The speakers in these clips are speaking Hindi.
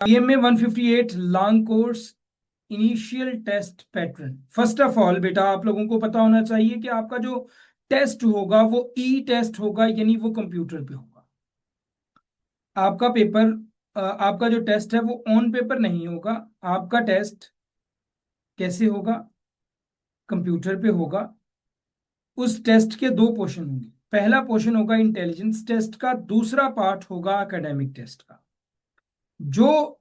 IMA 158 long course initial test pattern. First of all बेटा आप लोगों को पता होना चाहिए कि आपका जो टेस्ट होगा वो ई टेस्ट होगा, यानी वो कंप्यूटर पे होगा। आपका पेपर आपका जो टेस्ट है वो ऑन पेपर नहीं होगा। आपका टेस्ट कैसे होगा? कंप्यूटर पे होगा। उस टेस्ट के दो पोर्शन होंगे। पहला पोर्शन होगा इंटेलिजेंस टेस्ट का, दूसरा पार्ट होगा एकेडमिक टेस्ट का। जो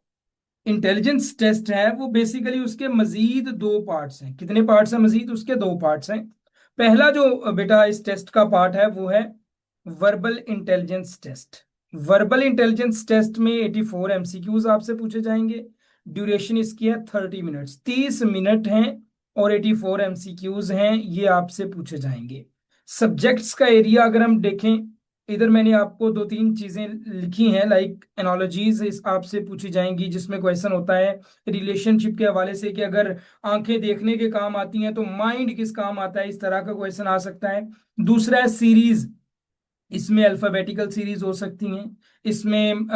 इंटेलिजेंस टेस्ट है वो बेसिकली उसके मजीद दो पार्ट्स हैं। कितने पार्ट्स हैं? मजीद उसके दो पार्ट्स हैं। पहला जो बेटा इस टेस्ट का पार्ट है वो है verbal intelligence test. Verbal intelligence test में 84 एमसीक्यूज आपसे पूछे जाएंगे। ड्यूरेशन इसकी है 30 मिनट्स, 30 मिनट हैं और 84 एमसीक्यूज हैं, ये आपसे पूछे जाएंगे। सब्जेक्ट्स का एरिया अगर हम देखें, इधर मैंने आपको दो तीन चीजें लिखी हैं, लाइक एनालॉजीज इस आपसे पूछी जाएंगी, जिसमें क्वेश्चन होता है रिलेशनशिप के हवाले से कि अगर आंखें देखने के काम आती हैं तो माइंड किस काम आता है, इस तरह का क्वेश्चन आ सकता है। दूसरा है सीरीज। इसमें अल्फाबेटिकल सीरीज हो सकती हैं, इसमें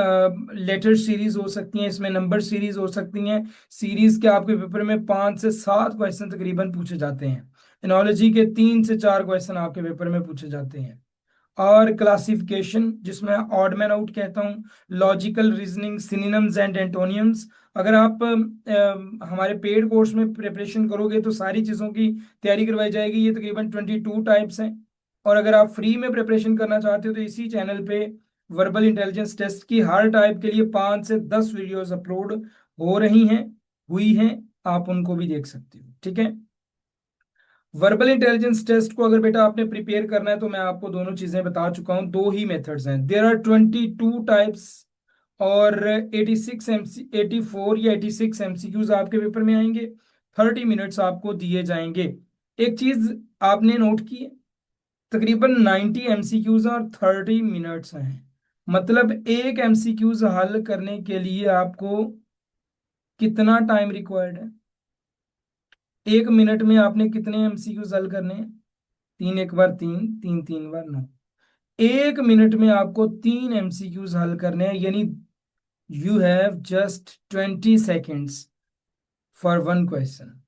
लेटर सीरीज हो सकती हैं, इसमें नंबर सीरीज हो सकती हैं। सीरीज के आपके पेपर में 5 से 7 क्वेश्चन तकरीबन पूछे जाते हैं। एनोलॉजी के 3 से 4 क्वेश्चन आपके पेपर में पूछे जाते हैं। और क्लासिफिकेशन, जिसमें ऑड मैन आउट कहता हूँ, लॉजिकल रीजनिंग, सिनोनिम्स एंड एंटोनियम्स। अगर आप हमारे पेड कोर्स में प्रिपरेशन करोगे तो सारी चीज़ों की तैयारी करवाई जाएगी। ये तकरीबन 22 टाइप्स हैं। और अगर आप फ्री में प्रिपरेशन करना चाहते हो तो इसी चैनल पे वर्बल इंटेलिजेंस टेस्ट की हर टाइप के लिए 5 से 10 वीडियोस अपलोड हो रही हैं, हुई हैं। आप उनको भी देख सकते हो, ठीक है। वर्बल इंटेलिजेंस टेस्ट को अगर बेटा आपने प्रिपेयर करना है तो मैं आपको दोनों चीजें बता चुका हूं। दो ही मेथड्स हैं। देयर आर 22 टाइप्स और 86 एमसी 84 या 86 एमसीक्यूज आपके पेपर में आएंगे। 30 मिनट्स आपको दिए जाएंगे। एक चीज आपने नोट की है, तकरीबन 90 एमसीक्यूज और 30 मिनट्स हैं। मतलब एक एमसीक्यूज हल करने के लिए आपको कितना टाइम रिक्वायर्ड है? 1 मिनट में आपने कितने एमसीक्यूज हल करने हैं? 3 1 बार 3, 3 3 बार 9। 1 मिनट में आपको 3 एमसीक्यूज हल करने हैं, यानी you have just 20 seconds for one question.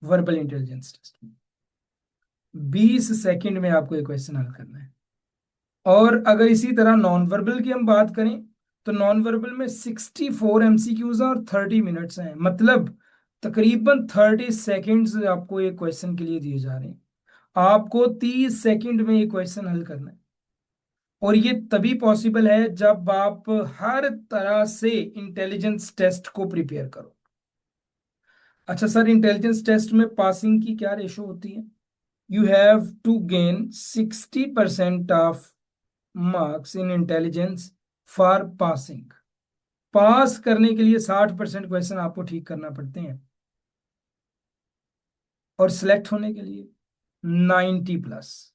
Verbal intelligence test में 20 सेकेंड में आपको एक क्वेश्चन हल करना है। और अगर इसी तरह नॉन वर्बल की हम बात करें तो नॉन वर्बल में 64 एमसीक्यूज और 30 मिनट्स हैं। मतलब तकरीबन 30 सेकेंड्स आपको एक क्वेश्चन के लिए दिए जा रहे हैं। आपको 30 सेकेंड में एक क्वेश्चन हल करना है। और ये तभी पॉसिबल है जब आप हर तरह से इंटेलिजेंस टेस्ट को प्रिपेयर करो। अच्छा सर, इंटेलिजेंस टेस्ट में पासिंग की क्या रेशो होती है? You have to gain 60% of marks in intelligence for passing. Pass करने के लिए 60% क्वेश्चन आपको ठीक करना पड़ते हैं, और सिलेक्ट होने के लिए 90+।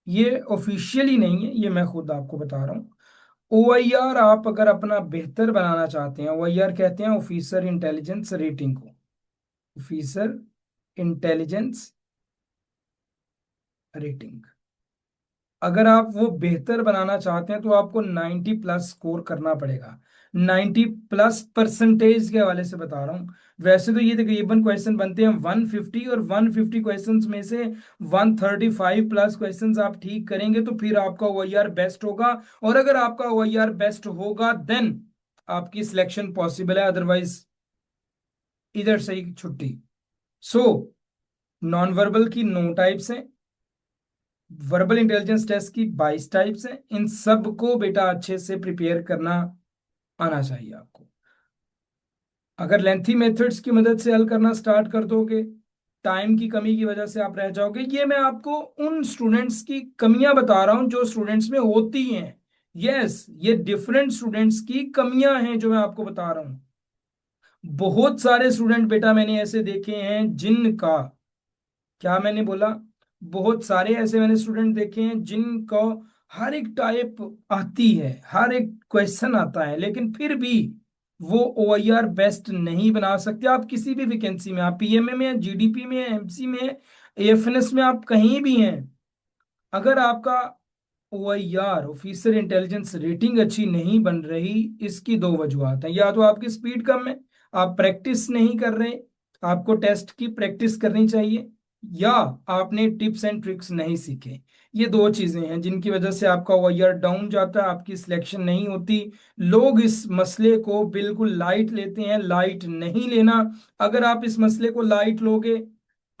ये ऑफिशियली नहीं है, ये मैं खुद आपको बता रहा हूँ। OIR आप अगर अपना बेहतर बनाना चाहते हैं, OIR कहते हैं ऑफिसर इंटेलिजेंस रेटिंग को। ऑफिसर इंटेलिजेंस रेटिंग, अगर आप वो बेहतर बनाना चाहते हैं तो आपको 90+ स्कोर करना पड़ेगा। 90+ परसेंटेज के हवाले से बता रहा हूँ। वैसे तो ये तकरीबन क्वेश्चन बनते हैं 150, और 150 क्वेश्चंस में से 135+ क्वेश्चंस आप ठीक करेंगे तो फिर आपका OIR बेस्ट होगा। और अगर आपका OIR बेस्ट होगा देन आपकी सिलेक्शन पॉसिबल है, अदरवाइज इधर से ही छुट्टी। सो नॉन वर्बल की 9 टाइप्स हैं, वर्बल इंटेलिजेंस टेस्ट की 22 टाइप्स हैं। इन सब को बेटा अच्छे से प्रिपेयर करना आना चाहिए आपको। अगर लेंथी मेथड्स की मदद से हल करना स्टार्ट कर दोगे, टाइम की कमी की वजह से आप रह जाओगे। ये मैं आपको उन स्टूडेंट्स की कमियां बता रहा हूं जो स्टूडेंट्स में होती हैं। यस, ये डिफरेंट स्टूडेंट्स की कमियां हैं जो मैं आपको बता रहा हूं। बहुत सारे स्टूडेंट बेटा मैंने ऐसे देखे हैं जिनका, क्या मैंने बोला, बहुत सारे ऐसे मैंने स्टूडेंट देखे हैं जिनको हर एक टाइप आती है, हर एक क्वेश्चन आता है, लेकिन फिर भी वो OIR बेस्ट नहीं बना सकते। आप किसी भी वैकेंसी में, आप PMA में हैं, GDP में हैं, MC में हैं, AFNS में, आप कहीं भी हैं, अगर आपका OIR ऑफिसर इंटेलिजेंस रेटिंग अच्छी नहीं बन रही, इसकी दो वजूहत हैं। या तो आपकी स्पीड कम है, आप प्रैक्टिस नहीं कर रहे, आपको टेस्ट की प्रैक्टिस करनी चाहिए, या आपने टिप्स एंड ट्रिक्स नहीं सीखे। ये दो चीजें हैं जिनकी वजह से आपका OIR डाउन जाता है, आपकी सिलेक्शन नहीं होती। लोग इस मसले को बिल्कुल लाइट लेते हैं, लाइट नहीं लेना। अगर आप इस मसले को लाइट लोगे,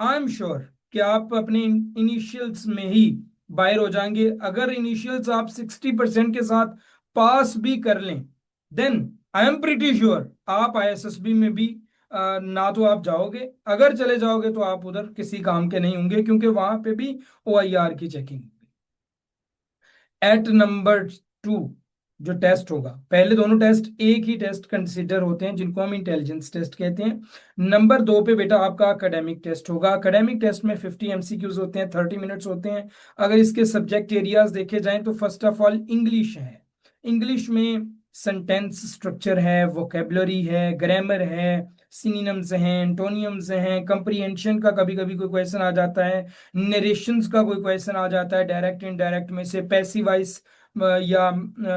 आई एम श्योर कि आप अपने इनिशियल्स में ही बाहर हो जाएंगे। अगर इनिशियल्स आप 60% के साथ पास भी कर लें, then I am pretty sure आप ISSB में भी ना तो आप जाओगे, अगर चले जाओगे तो आप उधर किसी काम के नहीं होंगे, क्योंकि वहां पे भी OIR की चेकिंग। एट नंबर 2 जो टेस्ट होगा, पहले दोनों टेस्ट एक ही टेस्ट कंसिडर होते हैं जिनको हम इंटेलिजेंस टेस्ट कहते हैं। नंबर 2 पे बेटा आपका एकेडमिक टेस्ट होगा। एकेडमिक टेस्ट में 50 MCQs होते हैं, 30 मिनट्स होते हैं। अगर इसके सब्जेक्ट एरियाज देखे जाएं तो फर्स्ट ऑफ ऑल इंग्लिश है। इंग्लिश में सेंटेंस स्ट्रक्चर है, वोकेबलरी है, ग्रामर है, सिनोनिम्स हैं, एंटोनियम्स हैं, कंप्रीहेंशन का कभी कभी कोई क्वेश्चन आ जाता है, नरेशंस का कोई क्वेश्चन आ जाता है, डायरेक्ट इनडायरेक्ट में से, पैसिव वॉइस या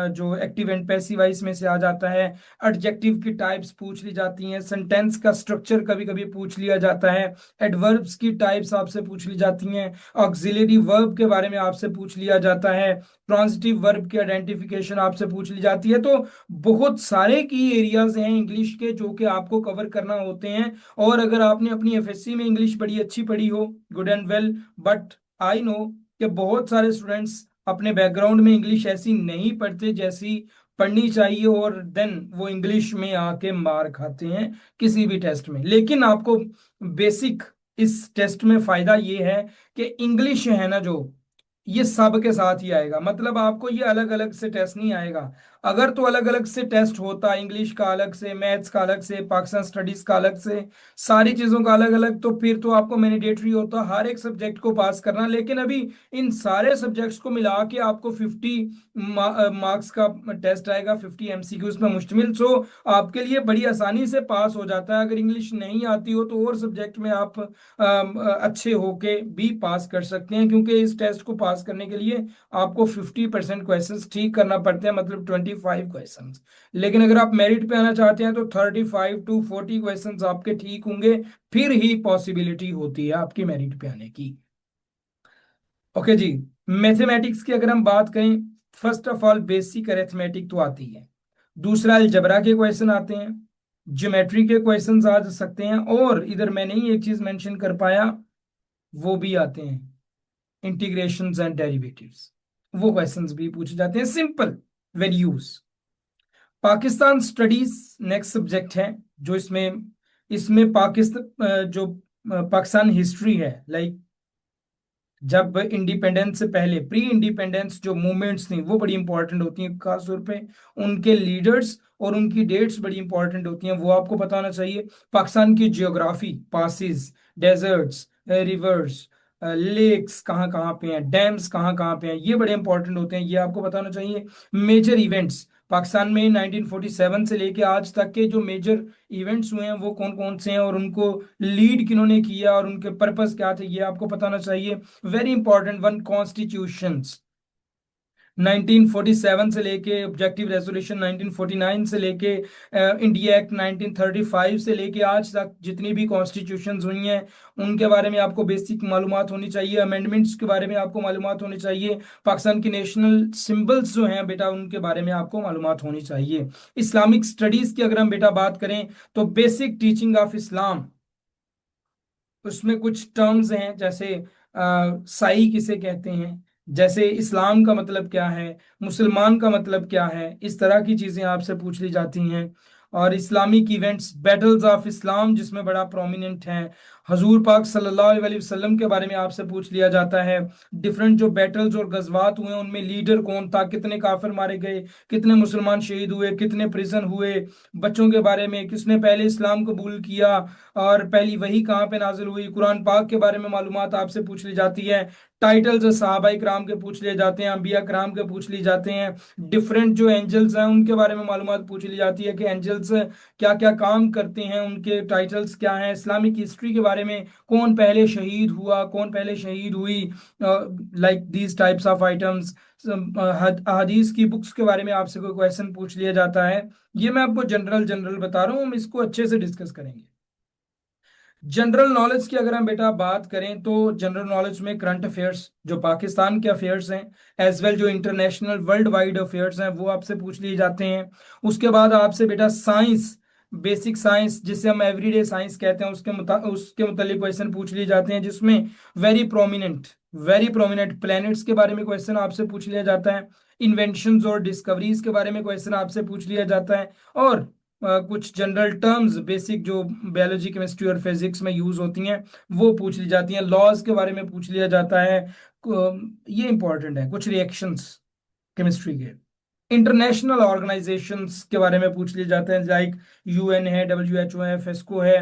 जो एक्टिव एंड पैसिव वॉइस में से आ जाता है, एडजेक्टिव की टाइप्स पूछ ली जाती हैं, सेंटेंस का स्ट्रक्चर कभी कभी पूछ लिया जाता है, एडवर्ब्स की टाइप्स आपसे पूछ ली जाती हैं, ऑक्सिलरी वर्ब के बारे में आपसे पूछ लिया जाता है, ट्रांजिटिव वर्ब की आइडेंटिफिकेशन आपसे पूछ ली जाती है। तो बहुत सारे की एरियाज हैं इंग्लिश के जो कि आपको कवर करना होते हैं। और अगर आपने अपनी FSC में इंग्लिश बड़ी अच्छी पढ़ी हो, good and well, but I know कि बहुत सारे स्टूडेंट्स अपने बैकग्राउंड में इंग्लिश ऐसी नहीं पढ़ते जैसी पढ़नी चाहिए, और देन वो इंग्लिश में आके मार खाते हैं किसी भी टेस्ट में। लेकिन आपको बेसिक इस टेस्ट में फायदा ये है कि इंग्लिश है ना जो, ये सब के साथ ही आएगा। मतलब आपको ये अलग अलग से टेस्ट नहीं आएगा। अगर तो अलग अलग से टेस्ट होता, इंग्लिश का अलग से, मैथ्स का अलग से, पाकिस्तान स्टडीज का अलग से, सारी चीजों का अलग अलग, तो फिर तो आपको मैंडेटरी होता हर एक सब्जेक्ट को पास करना। लेकिन अभी इन सारे सब्जेक्ट्स को मिला के आपको 50 मार्क्स का टेस्ट आएगा, 50 MCQs में मुश्तमिल। सो आपके लिए बड़ी आसानी से पास हो जाता है। अगर इंग्लिश नहीं आती हो तो और सब्जेक्ट में आप अच्छे होके भी पास कर सकते हैं, क्योंकि इस टेस्ट को पास करने के लिए आपको 50% क्वेश्चन ठीक करना पड़ते हैं, मतलब 25 क्वेश्चन। लेकिन अगर आप मेरिट पे आना चाहते हैं तो 35 to 40 क्वेश्चन आपके ठीक होंगे, फिर ही पॉसिबिलिटी होती है आपकी मेरिट पे आने की। ओके जी। मैथमेटिक्स की अगर हम बात करें, first of all basic arithmetic तो आती है, दूसरा अलजबरा के क्वेश्चन आते हैं, ज्योमेट्री के क्वेश्चंस आ सकते हैं, और इधर मैं नहीं एक चीज मेंशन कर पाया, वो भी आते हैं इंटीग्रेशंस एंड डेरिवेटिव्स, वो क्वेश्चंस भी पूछे जाते हैं, simple values. Pakistan studies next subject है जो इसमें इसमें पाकिस्तान जो पाकिस्तान हिस्ट्री है, लाइक जब इंडिपेंडेंस से पहले प्री इंडिपेंडेंस जो मूवमेंट्स थी वो बड़ी इंपॉर्टेंट होती हैं, खासतौर पे उनके लीडर्स और उनकी डेट्स बड़ी इंपॉर्टेंट होती हैं, वो आपको पता होना चाहिए। पाकिस्तान की geography, passes, deserts, rivers, lakes कहाँ कहाँ पे हैं, डैम्स कहाँ कहाँ पे हैं, ये बड़े इंपॉर्टेंट होते हैं, ये आपको पता होना चाहिए। मेजर इवेंट्स पाकिस्तान में 1947 से लेके आज तक के जो मेजर इवेंट्स हुए हैं वो कौन कौन से हैं, और उनको लीड किन्होंने किया और उनके पर्पस क्या थे, ये आपको पता होना चाहिए। वेरी इंपॉर्टेंट वन, कॉन्स्टिट्यूशंस 1947 से लेके, ऑब्जेक्टिव रेजोल्यूशन 1949 से लेके, इंडिया एक्ट 1935 से लेके आज तक जितनी भी कॉन्स्टिट्यूशंस हुई हैं उनके बारे में आपको बेसिक मालूमात होनी चाहिए। अमेंडमेंट्स के बारे में आपको मालूमात होनी चाहिए। पाकिस्तान की नेशनल सिंबल्स जो हैं बेटा उनके बारे में आपको मालूमात होनी चाहिए। इस्लामिक स्टडीज की अगर हम बेटा बात करें तो बेसिक टीचिंग ऑफ इस्लाम, उसमें कुछ टर्म्स हैं, जैसे साई किसे कहते हैं, जैसे इस्लाम का मतलब क्या है, मुसलमान का मतलब क्या है, इस तरह की चीजें आपसे पूछ ली जाती हैं। और Islamic events, battles of Islam जिसमें बड़ा प्रोमिनेंट है, हजूर पाक सल्लल्लाहु अलैहि वसल्लम के बारे में आपसे पूछ लिया जाता है। डिफरेंट जो बैटल्स और गजवात हुए उनमें लीडर कौन था, कितने काफिर मारे गए, कितने मुसलमान शहीद हुए, कितने प्रिजन हुए, बच्चों के बारे में, किसने पहले इस्लाम कबूल किया, और पहली वही कहाँ पे नाजिल हुई, कुरान पाक के बारे में मालूमात आपसे पूछ ली जाती है। टाइटल्स सहाबा कराम के पूछ लिए जाते हैं, अंबिया कराम के पूछ ली जाते हैं। डिफरेंट जो एंजल्स हैं उनके बारे में मालूमात पूछ ली जाती है कि एंजल्स क्या क्या काम करते हैं, उनके टाइटल्स क्या हैं। इस्लामिक हिस्ट्री के बारे में, कौन पहले शहीद हुआ, कौन पहले शहीद हुई, like these types of items. हदीस की बुक्स के बारे में आपसे कोई क्वेश्चन पूछ लिया जाता है। ये मैं आपको जनरल जनरल बता रहा हूँ, हम इसको अच्छे से डिस्कस करेंगे। जनरल नॉलेज की अगर हम बेटा बात करें तो जनरल नॉलेज में करंट अफेयर्स, जो पाकिस्तान के अफेयर्स हैं, एज वेल जो इंटरनेशनल वर्ल्ड वाइड अफेयर्स हैं, वो आपसे पूछ लिए जाते हैं। उसके बाद आपसे बेटा साइंस, बेसिक साइंस जिसे हम एवरीडे साइंस कहते हैं, उसके मुतालिक क्वेश्चन पूछ लिए जाते हैं, जिसमें वेरी प्रोमिनेंट प्लैनेट्स के बारे में क्वेश्चन आपसे पूछ लिया जाता है। इन्वेंशंस और डिस्कवरीज के बारे में क्वेश्चन आपसे पूछ लिया जाता है। और कुछ जनरल टर्म्स बेसिक जो बायोलॉजी केमिस्ट्री और फिजिक्स में यूज होती हैं, वो पूछ ली जाती हैं। लॉज के बारे में पूछ लिया जाता है। ये इंपॉर्टेंट है। कुछ रिएक्शंस केमिस्ट्री के, इंटरनेशनल ऑर्गेनाइजेशंस के बारे में पूछ लिए जाते हैं, लाइक यूएन है, WHO है, फेस्को है,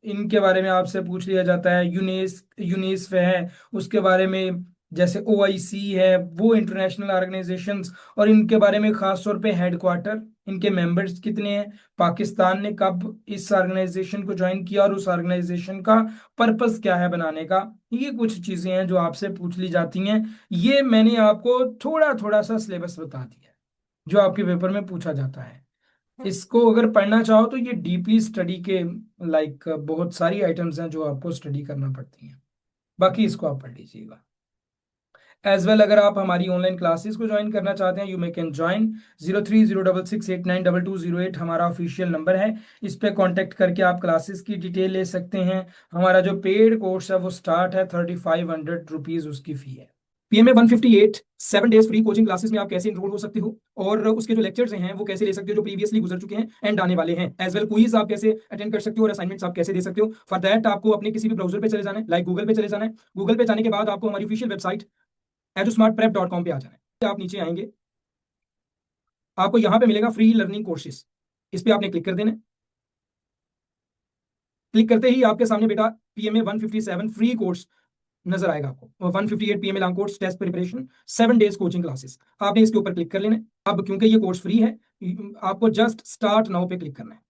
इनके बारे में आपसे पूछ लिया जाता है। यूनेस्फ है, उसके बारे में, जैसे OIC है, वो इंटरनेशनल ऑर्गेनाइजेशंस, और इनके बारे में खास तौर पे हेडक्वार्टर, इनके मेंबर्स कितने हैं, पाकिस्तान ने कब इस ऑर्गेनाइजेशन को ज्वाइन किया, और उस ऑर्गेनाइजेशन का पर्पस क्या है बनाने का। ये कुछ चीजें हैं जो आपसे पूछ ली जाती हैं। ये मैंने आपको थोड़ा थोड़ा सा सिलेबस बता दिया है जो आपके पेपर में पूछा जाता है। इसको अगर पढ़ना चाहो तो ये डीपली स्टडी के, लाइक बहुत सारी आइटम्स हैं जो आपको स्टडी करना पड़ती हैं। बाकी इसको आप पढ़ लीजिएगा। एज वेल अगर आप हमारी ऑनलाइन क्लासेस को ज्वाइन करना चाहते हैं, यू मे कैन ज्वाइन। 0306689220 हमारा ऑफिशियल नंबर है। इस पे कांटेक्ट करके आप क्लासेस की डिटेल ले सकते हैं। हमारा जो पेड कोर्स है वो स्टार्ट है, 3500 रुपीज उसकी फी है। PMA 158 7 days free coaching classes में आप कैसे इनरोल हो सकते हो, और उसके जो लेक्चर्स हैं वो कैसे ले सकते हो, जो प्रीवियसली गुजर चुके हैं एंड आने वाले हैं। एज वेल क्विज आप कैसे अटेंड कर सकते हो, और असाइनमेंट्स आप कैसे दे सकते हो। फॉर दैट आपको अपने किसी भी ब्राउजर पे चले जाना है, लाइक गूगल पे चले जाना है। गूगल पे जाने के बाद आपको हमारी ऑफिशियल वेबसाइट edusmartprep.com पे आ जाना है। आप नीचे आएंगे, आपको यहाँ पे मिलेगा फ्री लर्निंग कोर्सेज, इस पे आपने क्लिक कर देना है। क्लिक करते ही आपके सामने बेटा PMA 157 फ्री कोर्स नजर आएगा आपको, 158 PMA long course test preparation 7 days coaching classes. आपने इसके ऊपर क्लिक कर लेना है। अब क्योंकि ये कोर्स फ्री है, आपको जस्ट स्टार्ट नाउ पे क्लिक करना है।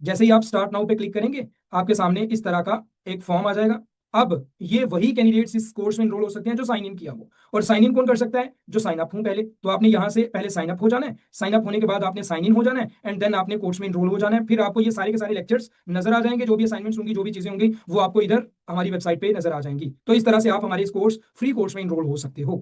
जैसे ही आप स्टार्ट नाउ पे क्लिक करेंगे, आपके सामने इस तरह का एक फॉर्म आ जाएगा। अब ये वही कैंडिडेट्स इस कोर्स में एनरोल हो सकते हैं जो साइन इन किया हो। और साइन इन कौन कर सकता है, जो साइन अप हूं पहले, तो आपने यहां से पहले साइन अप हो जाना है। साइन अप होने के बाद आपने साइन इन हो जाना है, एंड देन आपने कोर्स में एनरोल हो जाना है। फिर आपको ये सारे के सारे लेक्चर्स नजर आ जाएंगे, जो भी असाइनमेंट्स होंगी, जो भी चीजें होंगी, वो आपको इधर हमारी वेबसाइट पे नजर आ जाएंगी। तो इस तरह से आप हमारे इस कोर्स फ्री कोर्स में एनरोल हो सकते हो।